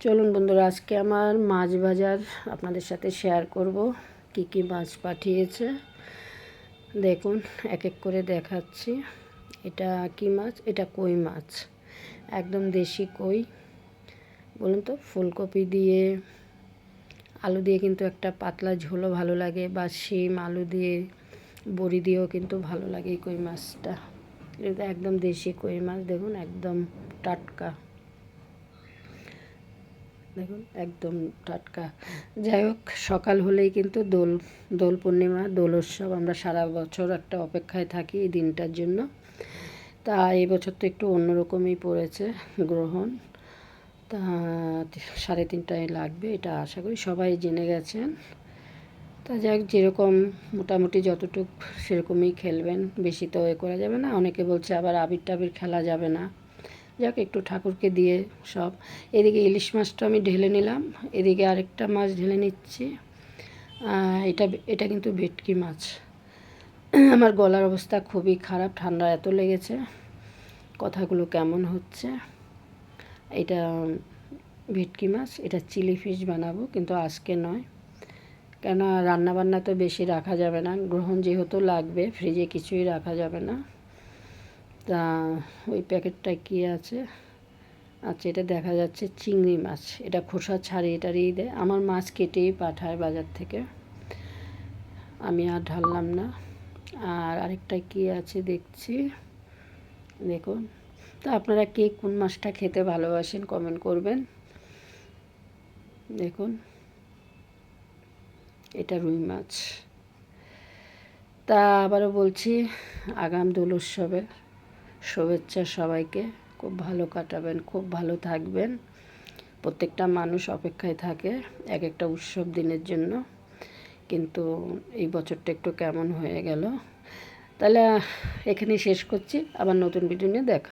চলুন বন্ধুরা, আজকে আমার মাছ বাজার আপনাদের সাথে শেয়ার করব। কি কি মাছ পাঠিয়েছে দেখুন, এক এক করে দেখাচ্ছি। এটা কি মাছ? এটা কই মাছ, একদম দেশি কই। বলুন তো, ফুলকপি দিয়ে আলু দিয়ে কিন্তু একটা পাতলা ঝোলও ভালো লাগে, বা শিম আলু দিয়ে বড়ি দিয়েও কিন্তু ভালো লাগে এই কই মাছটা। এটা একদম দেশি কই মাছ, দেখুন একদম টাটকা, দেখুন একদম টাটকা। যাই হোক, সকাল হলেই কিন্তু দোল পূর্ণিমা, দোল উৎসব। আমরা সারা বছর একটা অপেক্ষায় থাকি এই দিনটার জন্য। তা এই বছর তো একটু অন্যরকমই পড়েছে গ্রহণ। তা 3:30টায় লাগবে, এটা আশা করি সবাই জেনে গেছেন। তা যাই হোক, যেরকম মোটামুটি যতটুক সেরকমই খেলবেন, বেশি তো এ করা যাবে না। অনেকে বলছে আবার আবির টাবির খেলা যাবে না। যাক, একটু ঠাকুরকে দিয়ে সব। এদিকে ইলিশ মাছটা আমি ঢেলে নিলাম, এদিকে আরেকটা মাছ ঢেলে নিচ্ছি। এটা এটা কিন্তু ভেটকি মাছ। আমার গলার অবস্থা খুবই খারাপ, ঠান্ডা এত লেগেছে, কথাগুলো কেমন হচ্ছে। এটা ভেটকি মাছ, এটা চিলি ফিশ বানাবো, কিন্তু আজকে নয়, কেন রান্নাবান্না তো বেশি রাখা যাবে না, গ্রহণ যেহেতু লাগবে, ফ্রিজে কিছুই রাখা যাবে না। তা ওই প্যাকেটটায় কী আছে? আচ্ছা, এটা দেখা যাচ্ছে চিংড়ি মাছ। এটা খোসা ছাড়িয়ে টাড়িয়ে দেয়, আমার মাছ কেটেই পাঠায় বাজার থেকে, আমি আর ঢাললাম না। আর আরেকটা কী আছে দেখছি, দেখুন। তা আপনারা কে কোন মাছটা খেতে ভালোবাসেন কমেন্ট করবেন। দেখুন, এটা রুই মাছ। তা আবারও বলছি, আগাম দোল উৎসবের শুভেচ্ছা সবাইকে। খুব ভালো কাটাবেন, খুব ভালো থাকবেন। প্রত্যেকটা মানুষ অপেক্ষায় থাকে এক একটা উৎসব দিনের জন্য, কিন্তু এই বছরটা একটু কেমন হয়ে গেল। তাহলে এখানেই শেষ করছি, আবার নতুন ভিডিও নিয়ে দেখা।